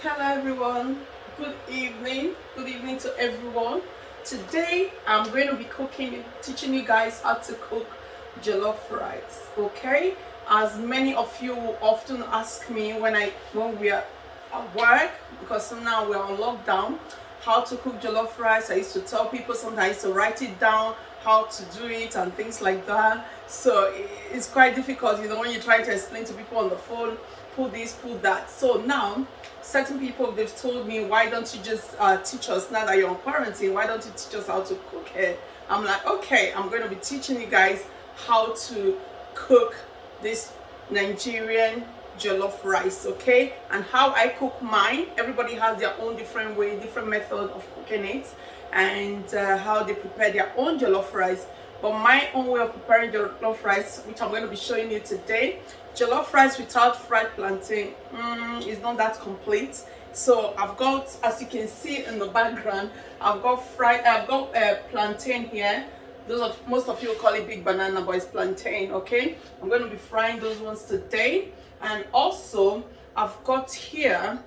Hello everyone, good evening to everyone. Today I'm going to be teaching you guys how to cook jollof rice. Okay, as many of you often ask me when we are at work, because now we're on lockdown, how to cook jollof rice. I used to tell people, sometimes to write it down how to do it and things like that. So it's quite difficult, when you try to explain to people on the phone, pull this, pull that. So now certain people, they've told me, why don't you just teach us, now that you're on quarantine, why don't you teach us how to cook it? I'm like, okay, I'm going to be teaching you guys how to cook this Nigerian jollof rice, okay? And how I cook mine. Everybody has their own different way, different method of cooking it, and how they prepare their own jollof rice. But my own way of preparing jollof rice, which I'm going to be showing you today, jollof rice without fried plantain is not that complete. So I've got, as you can see in the background, I've got plantain here. Most of you call it big banana, but it's plantain. Okay, I'm going to be frying those ones today. And also I've got here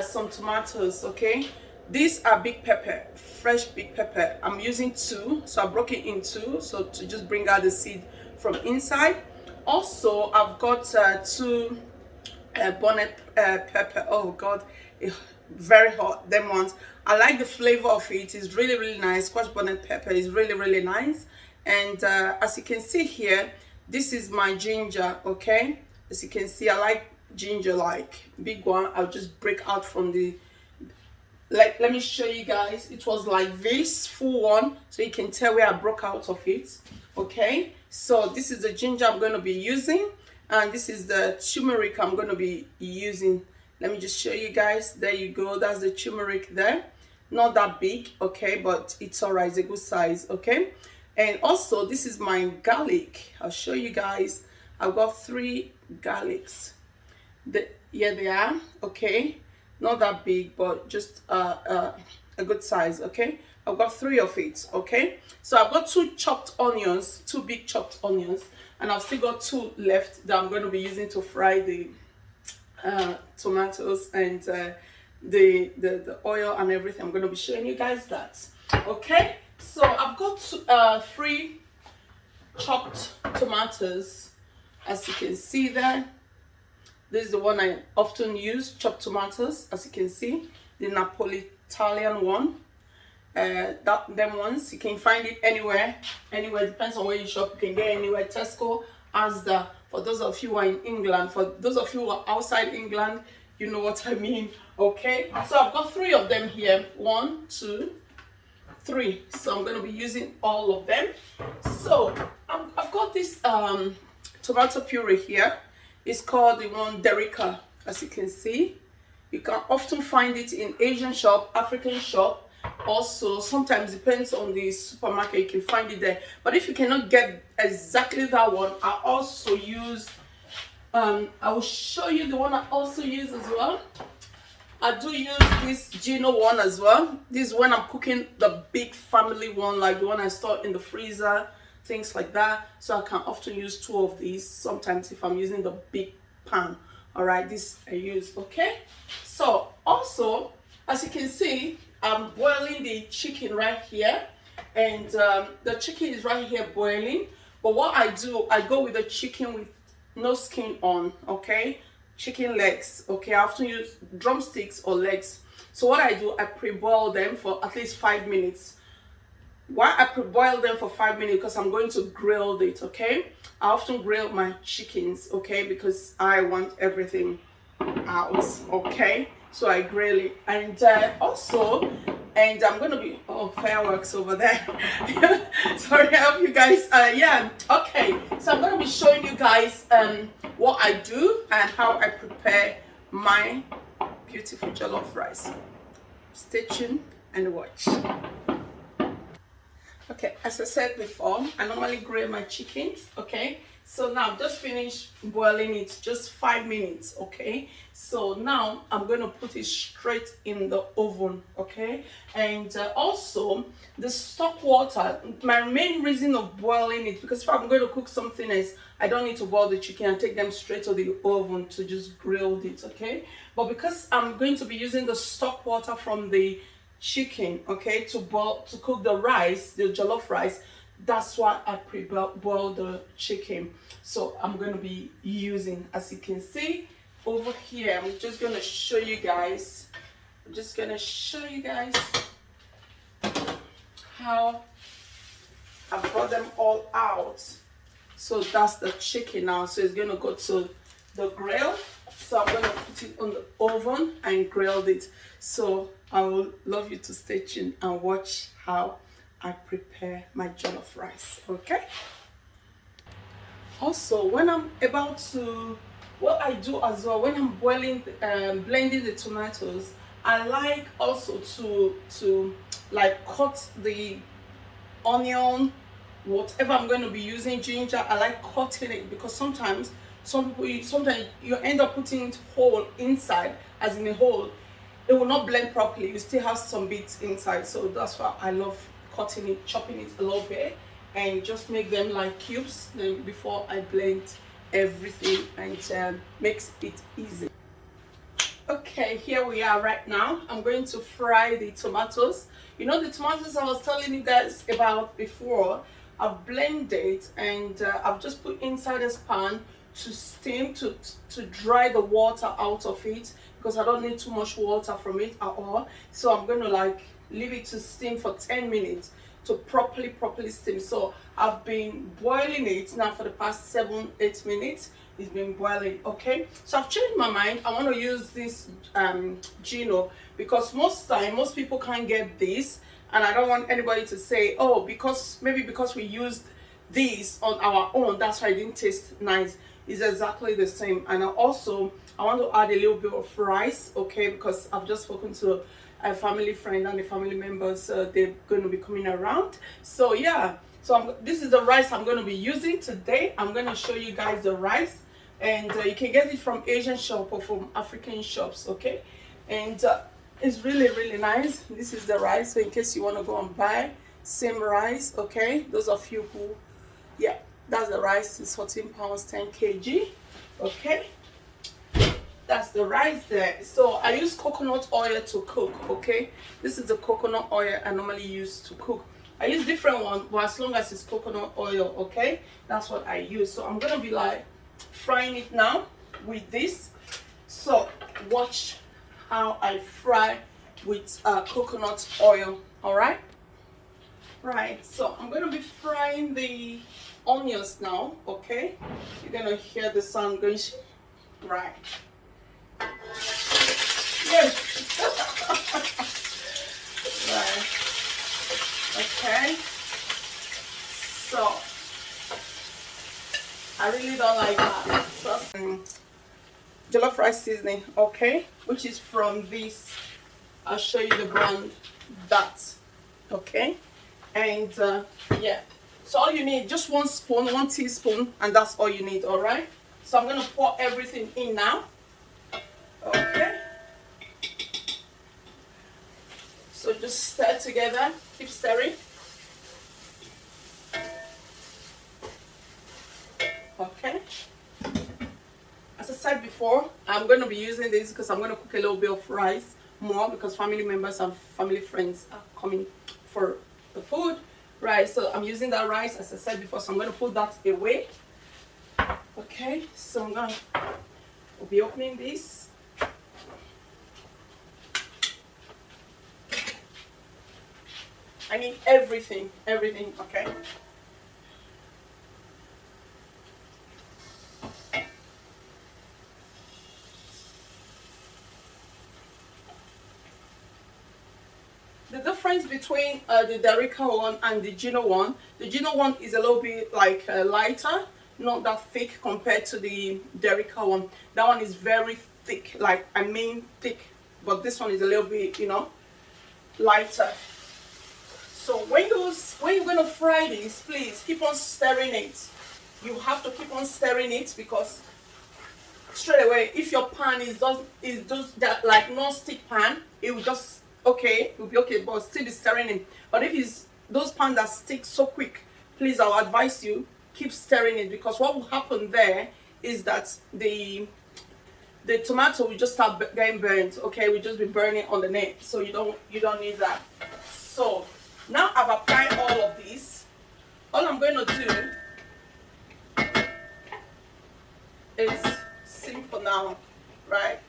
some tomatoes. Okay, these are big pepper, fresh big pepper. I'm using two, so I broke it in two, so to just bring out the seed from inside. Also I've got two bonnet pepper. Oh god, very hot, them ones. I like the flavor of it. It's really nice. Squash bonnet pepper is really nice. And as you can see here, this is my ginger. Okay, as you can see, I like ginger, like big one. I'll just break out from the, like, let me show you guys. It was like this full one, so you can tell where I broke out of it. Okay, so this is the ginger I'm going to be using, and this is the turmeric I'm going to be using. Let me just show you guys. There you go, that's the turmeric there. Not that big, okay, but it's all right, it's a good size. Okay, and also this is my garlic. I'll show you guys. I've got 3 garlics. Here they are. Okay, not that big, but just a good size. Okay, I've got 3 of it. Okay, so I've got 2 chopped onions, 2 big chopped onions, and I've still got 2 left that I'm going to be using to fry the tomatoes and the oil and everything. I'm going to be showing you guys that. Okay, so I've got 3 chopped tomatoes, as you can see there. This is the one I often use, chopped tomatoes, as you can see, the Napolitan one. Them ones, you can find it anywhere, depends on where you shop. You can get anywhere, Tesco, Asda. For those of you who are in England, for those of you who are outside England, you know what I mean. Okay, so I've got 3 of them here, 1, 2, 3. So I'm going to be using all of them. So I've got this tomato puree here. It's called the one Derica, as you can see. You can often find it in Asian shop, African shop. Also, sometimes depends on the supermarket, you can find it there. But if you cannot get exactly that one, I also use, I will show you the one I also use as well. I do use this Gino one as well. This is when I'm cooking the big family one, like the one I store in the freezer, things like that. So I can often use 2 of these sometimes if I'm using the big pan. All right, this I use. Okay, so also, as you can see, I'm boiling the chicken right here, and the chicken is right here boiling. But what I do, I go with the chicken with no skin on. Okay, chicken legs. Okay, I often use drumsticks or legs. So what I do, I pre-boil them for at least 5 minutes. Why I pre-boil them for 5 minutes? Because I'm going to grill it. Okay, I often grill my chickens, okay, because I want everything out. Okay, so I grill it. And also, and I'm gonna be, oh, fireworks over there. Sorry, I hope you guys yeah, okay, so I'm gonna be showing you guys what I do and how I prepare my beautiful jollof rice. Stay tuned and watch. Okay, as I said before, I normally grill my chickens. Okay, So now I've just finished boiling it, just 5 minutes, okay? So now I'm going to put it straight in the oven, okay? And also the stock water, my main reason of boiling it, because if I'm going to cook something else, I don't need to boil the chicken and take them straight to the oven to just grill it, okay? But because I'm going to be using the stock water from the chicken, okay, to cook the rice, the jollof rice, that's why I pre-boil the chicken. So I'm going to be using, as you can see over here, I'm just going to show you guys, how I brought them all out. So that's the chicken now, so it's going to go to the grill. So I'm going to put it on the oven and grill it. So I will love you to stay tuned and watch how I prepare my jollof rice, okay? Also, when I'm about to, what I do as well, when I'm blending the tomatoes, I like also to like cut the onion, whatever I'm going to be using, ginger, I like cutting it, because sometimes you end up putting it whole inside, as in a whole, it will not blend properly, you still have some bits inside. So that's why I love cutting it, chopping it a little bit, and just make them like cubes then before I blend everything, and makes it easy. Okay, here we are right now. I'm going to fry the tomatoes. You know, the tomatoes I was telling you guys about before, I've blended and I've just put inside this pan to steam, to dry the water out of it, because I don't need too much water from it at all. So I'm going to like leave it to steam for 10 minutes to properly steam. So I've been boiling it now for the past 7-8 minutes. It's been boiling, okay? So I've changed my mind. I want to use this Gino, because most people can't get this, and I don't want anybody to say, oh, because we used this on our own, that's why it didn't taste nice. It's exactly the same. And I want to add a little bit of rice, okay? Because I've just spoken to a family friend and the family members, they're going to be coming around. So yeah, so this is the rice I'm going to be using today. I'm going to show you guys the rice, and you can get it from Asian shop or from African shops, okay? And it's really nice. This is the rice, so in case you want to go and buy same rice, okay? Those of you who, yeah, that's the rice. It's 14 pounds 10 kg, okay? That's the rice there. So I use coconut oil to cook, okay? This is the coconut oil I normally use to cook. I use different one, but as long as it's coconut oil, okay? That's what I use. So I'm gonna be like frying it now with this. So watch how I fry with coconut oil, all right? Right, so I'm gonna be frying the onions now, okay? You're gonna hear the sound going, right? Yes. Right. Okay. So I really don't like that. So, jollof rice seasoning, okay, which is from this. I'll show you the brand. That, okay, and yeah. So all you need, just 1 spoon, 1 teaspoon, and that's all you need. All right. So I'm gonna pour everything in now. Okay. So just stir together, keep stirring. Okay. As I said before, I'm going to be using this because I'm going to cook a little bit of rice more, because family members and family friends are coming for the food. Right, so I'm using that rice, as I said before, so I'm going to put that away. Okay, so we'll be opening this. I need everything, okay? The difference between the Derica one and the Gino one, is a little bit like lighter, not that thick compared to the Derica one. That one is very thick, like I mean thick, but this one is a little bit, lighter. So when you're gonna fry this, please keep on stirring it. you have to keep on stirring it, because straight away, if your pan is just that like non-stick pan, it will just okay, it will be okay, but still be stirring it. But if it's those pans that stick so quick, please, I'll advise you keep stirring it, because what will happen there is that the tomato will just start getting burnt. Okay, we just be burning on the net, so you don't need that. So now I've applied all of this. All I'm going to do is simple now, right?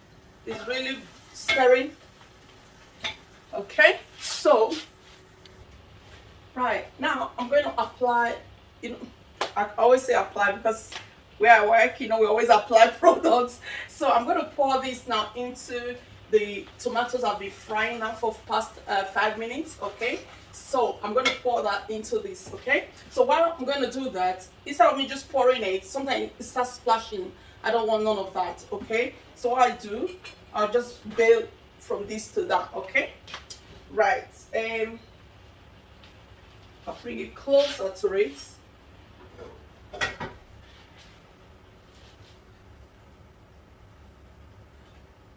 It's really stirring. Okay, so right now I'm going to apply, I always say apply because where I work, we always apply products. So I'm going to pour this now into the tomatoes I've been frying now for past 5 minutes. Okay, so I'm going to pour that into this. Okay, so while I'm going to do that, instead of me just pouring it, sometimes it starts splashing. I don't want none of that. Okay, so what I do, I'll just bail from this to that. Okay, right, I'll bring it closer to it.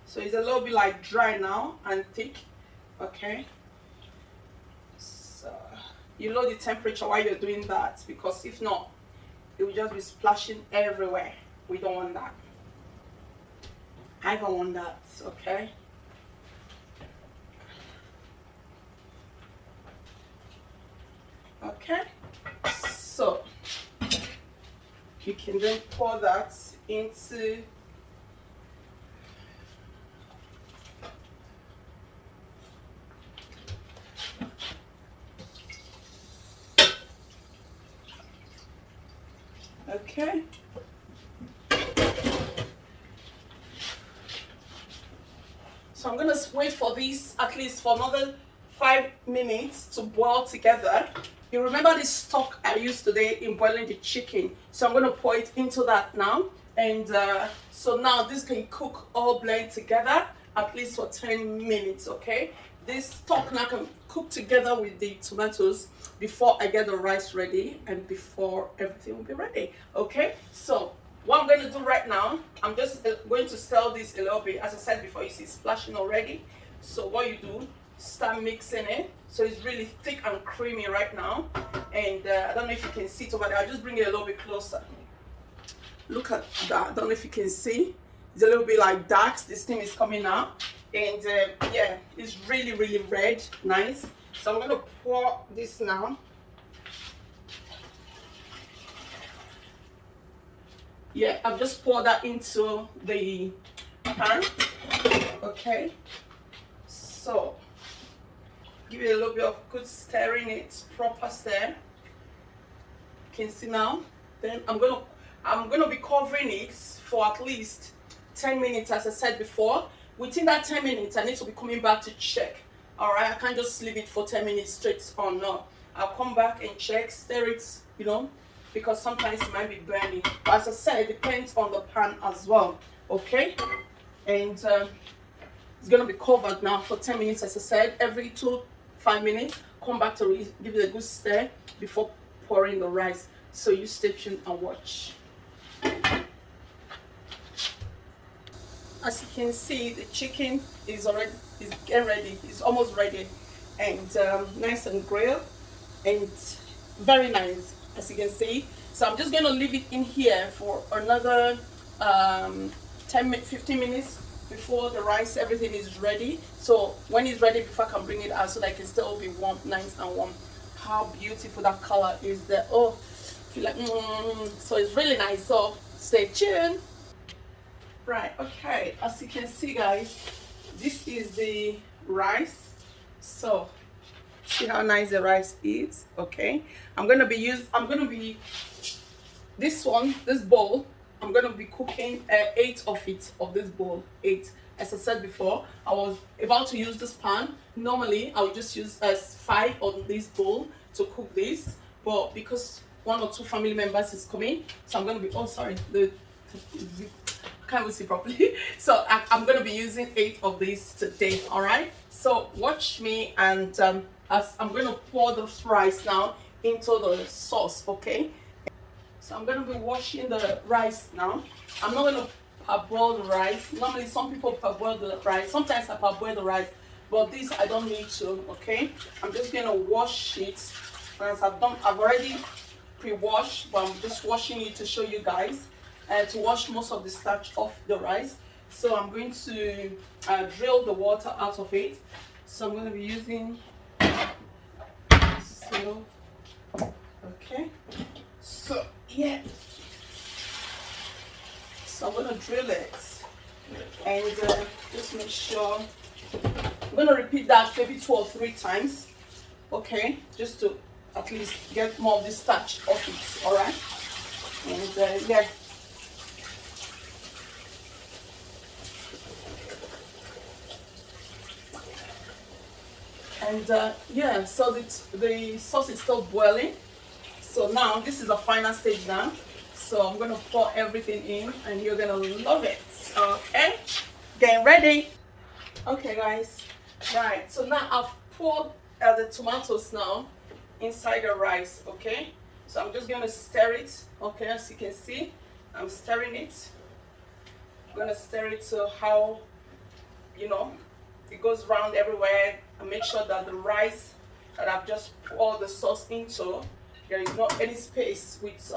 So it's a little bit like dry now and thick. Okay, so you lower the temperature while you're doing that, because if not, it will just be splashing everywhere. We don't want that. I don't want that. Okay, okay, so you can then pour that into okay. So I'm gonna wait for this at least for another 5 minutes to boil together. You remember this stock I used today in boiling the chicken, so I'm gonna pour it into that now. And so now this can cook all blend together at least for 10 minutes. Okay, this stock now can cook together with the tomatoes before I get the rice ready and before everything will be ready. Okay, so what I'm going to do right now, I'm just going to stir this a little bit. As I said before, you see it's splashing already. So what you do, start mixing it. So it's really thick and creamy right now. And I don't know if you can see it over there. I'll just bring it a little bit closer. Look at that. I don't know if you can see. It's a little bit like dark. This thing is coming out. And yeah, it's really, really red. Nice. So I'm going to pour this now. Yeah, I've just poured that into the pan. Okay, so give it a little bit of good stirring, it proper stir. You can see now. Then I'm gonna be covering it for at least 10 minutes, as I said before. Within that 10 minutes, I need to be coming back to check. All right, I can't just leave it for 10 minutes straight on. No, I'll come back and check, stir it, because sometimes it might be burning. But as I said, it depends on the pan as well. Okay, and it's gonna be covered now for 10 minutes. As I said, every 5 minutes, come back to give it a good stir before pouring the rice. So you stay tuned and watch. As you can see, the chicken is getting ready. It's almost ready, and nice and grilled, and very nice, as you can see. So I'm just going to leave it in here for another 15 minutes before the rice, everything is ready. So when it's ready, before I can bring it out, so that it can still be warm, nice and warm. How beautiful that color is there. Oh, I feel like so it's really nice. So stay tuned. Right, okay, as you can see, guys, this is the rice. So see how nice the rice is. Okay, this bowl, I'm gonna be cooking 8 of it, of this bowl, 8. As I said before, I was about to use this pan. Normally I would just use 5 on this bowl to cook this, but because 1 or 2 family members is coming, so I'm gonna be, oh sorry, I can't even see properly. So I'm gonna be using 8 of these today. All right, so watch me, and as I'm gonna pour this rice now into the sauce. Okay, So I'm going to be washing the rice now. I'm not going to parboil the rice. Normally some people parboil the rice. Sometimes I parboil the rice, but this I don't need to, okay? I'm just going to wash it. As I've already pre-washed, but I'm just washing it to show you guys and to wash most of the starch off the rice. So I'm going to drill the water out of it. So I'm going to be using so okay. So yeah. So I'm going to drill it and just make sure. I'm going to repeat that maybe 2 or 3 times, okay, just to at least get more of the starch off it, all right? And yeah. And yeah, so the sauce is still boiling. So now this is the final stage now. So I'm going to pour everything in and you're going to love it, okay? Getting ready. Okay guys, right, so now I've poured the tomatoes now inside the rice, okay? So I'm just going to stir it, okay? As you can see, I'm stirring it. I'm going to stir it to how, you know, it goes round everywhere, and make sure that the rice that I've just poured the sauce into, there is not any space with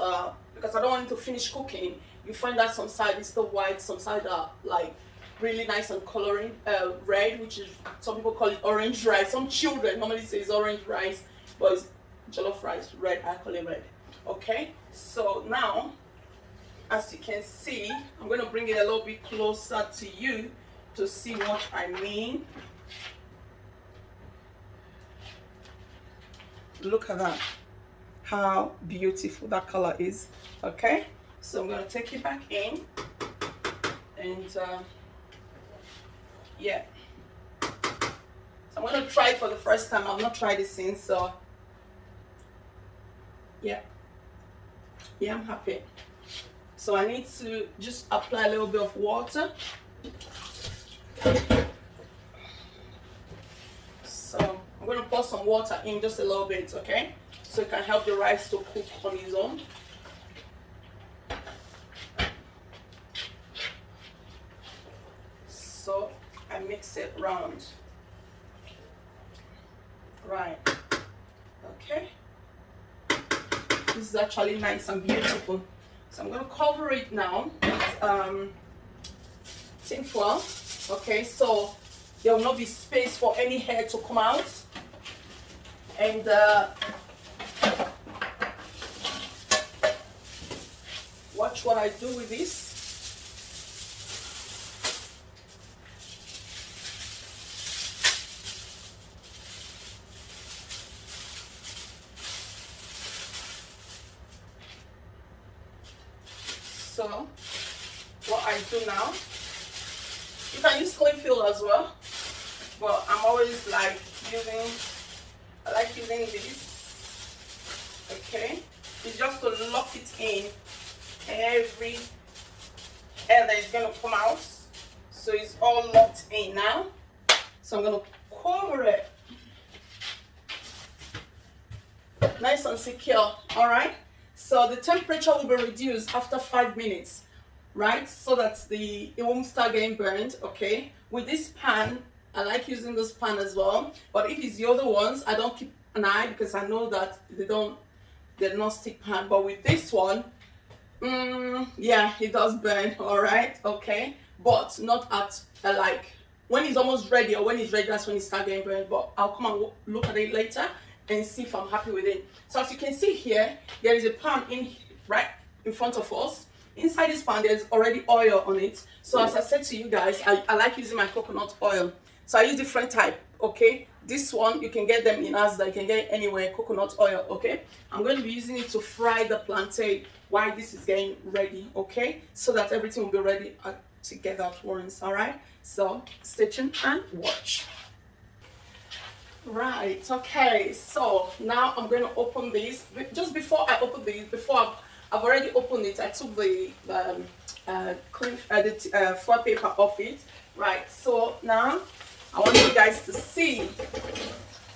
because I don't want it to finish cooking. You find that some side is still white, some side are like really nice and coloring red, which is, some people call it orange rice. Some children normally say it's orange rice, but it's jollof rice, red. I call it red. Okay, so now as you can see, I'm going to bring it a little bit closer to you to see what I mean. Look at that, how beautiful that color is. Okay, so I'm going to take it back in and yeah, so I'm going to try it for the first time. I've not tried it since, so yeah, I'm happy. So I need to just apply a little bit of water. So I'm going to pour some water in, just a little bit, okay? So it can help the rice to cook on its own. So I mix it round. Right. Okay. This is actually nice and beautiful. So I'm going to cover it now with tin foil. Okay, so there will not be space for any hair to come out. And watch what I do with this. So what I do now, you can use clean fill as well, but I'm always like I like using this, okay? It's just to lock it in every air that is going to come out, so it's all locked in now. So I'm going to cover it nice and secure, all right? So the temperature will be reduced after 5 minutes, right? So that it won't start getting burned, okay? With this pan, I like using this pan as well. But if it's the other ones, I don't keep an eye because I know that they're not stick pan. But with this one, yeah, it does burn, all right, okay? But not at like when it's almost ready, or when it's ready, that's when it starts getting burned. But I'll come and look at it later and see if I'm happy with it. So as you can see here, there is a pan right in front of us. Inside this pan, there's already oil on it. So as I said to you guys, I like using my coconut oil. So I use different type, okay? This one, you can get them in Asda, you can get it anywhere, coconut oil, okay? I'm going to be using it to fry the plantain while this is getting ready, okay? So that everything will be ready together at once, all right? So stay tuned and watch. Right, okay, so now I'm going to open this. Just before I open this, I've already opened it, I took the foil paper off it. Right, so now I want you guys to see.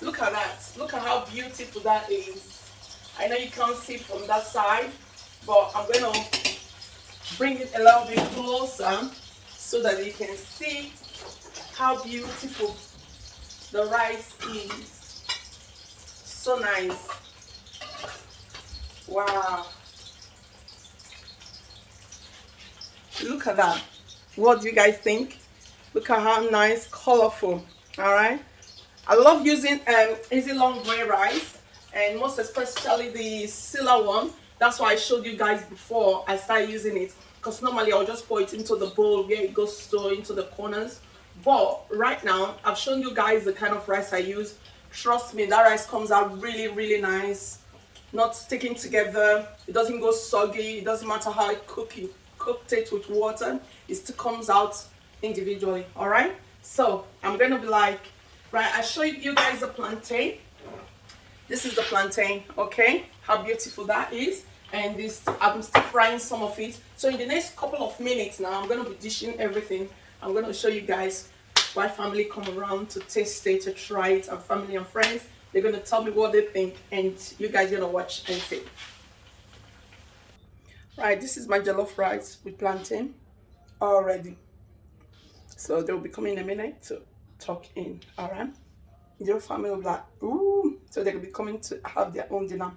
Look at that. Look at how beautiful that is. I know you can't see from that side, but I'm going to bring it a little bit closer so that you can see how beautiful the rice is. So nice. Wow. Look at that. What do you guys think? Look at how nice, colorful. All right. I love using easy long grain rice, and most especially the Silla one. That's why I showed you guys before I started using it, because normally I'll just pour it into the bowl where it goes to into the corners. But right now I've shown you guys the kind of rice I use. Trust me, that rice comes out really, really nice, not sticking together. It doesn't go soggy. It doesn't matter how I cooked it with water, it still comes out individually. All right, so I'm gonna be like, right, I show you guys the plantain. This is the plantain. Okay, how beautiful that is. And this, I'm still frying some of it. So in the next couple of minutes now, I'm going to be dishing everything. I'm going to show you guys why family come around to taste it, to try it, and family and friends. They're going to tell me what they think, and you guys are going to watch and see. Right, this is my jollof rice with plantain already. So they'll be coming in a minute to tuck in. All right. Your family will be like, ooh. So they'll be coming to have their own dinner.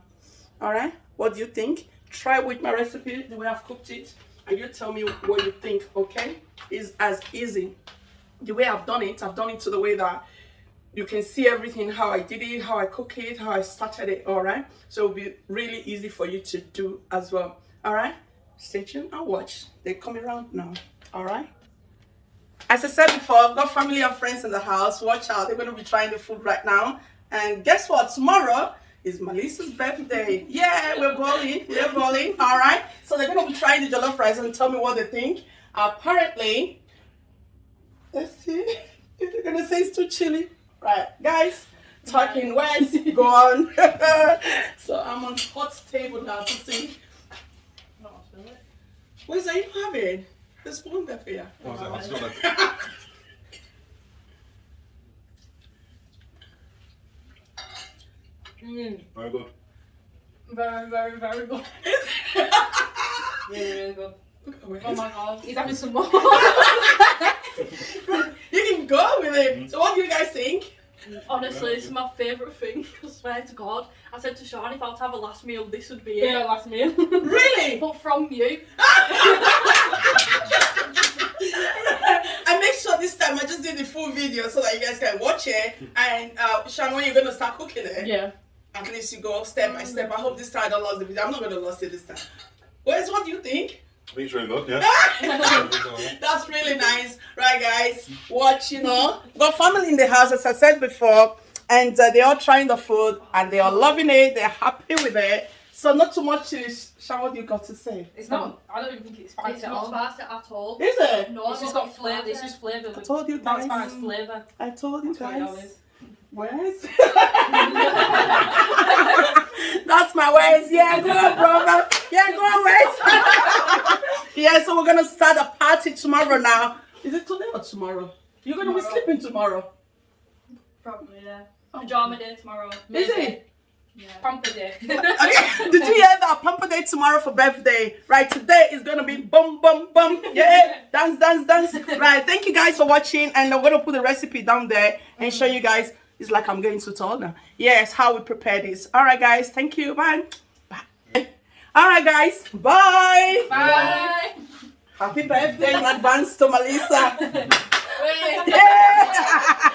All right, what do you think? Try with my recipe, the way I've cooked it, and you tell me what you think. Okay, it's as easy the way I've done it to the way that you can see everything, how I did it, how I cook it, how I started it. All right, so it'll be really easy for you to do as well. All right, stay tuned and watch. They're coming around now. All right, as I said before, I've got family and friends in the house. Watch out, they're going to be trying the food right now. And guess what, tomorrow is Melissa's birthday. Yeah, we're balling. All right, so they're going to be trying the jollof rice and tell me what they think. Apparently, let's see if they're going to say it's too chilly. Right, guys, talking west, go on. So I'm on hot table now to see. What is that you having? The spoon there for you. Very good. Very, very, very good. Really, really good. Oh my god, he's having some more. You can go with it. So what do you guys think? Honestly, it's my favourite thing. I swear to God. I said to Sean, if I was to have a last meal, this would be it. Yeah, last meal. Really? But from you. I make sure this time I just did the full video so that you guys can watch it. And Sean, when you're gonna start cooking it, Yeah. at least you go step by step. I hope this time I don't lose the video. I'm not gonna lose it this time. Wes, what do you think? I think it's really good, yeah. That's really nice. Right, guys, watch, got family in the house, as I said before, and they're all trying the food and they are loving it. They're happy with it. So not too much chili. Sean, what do you got to say? It's not, I don't even think it's spicy at all. It's not spicy at all. Is it? No, it's just got flavour. It's just flavour. I told you guys. That's flavour. I told you guys. Wes? That's my Wes. Yeah, go on, brother. Yeah, go on, Wes. Yeah, so we're gonna start a party tomorrow now. Is it today or tomorrow? You're gonna be sleeping tomorrow. Probably, yeah. Pajama day tomorrow. Is it? Yeah. Pamper day. Okay. Did you hear that? Pamper day tomorrow for birthday. Right, today is gonna be bum bum bum. Yeah, dance, dance, dance. Right, thank you guys for watching, and I'm gonna put the recipe down there and show you guys. It's like I'm getting too tall now. Yes, how we prepare this. All right, guys. Thank you. Bye. Bye. All right, guys. Bye. Bye. Happy birthday in advance to Melissa. Wait. Yeah.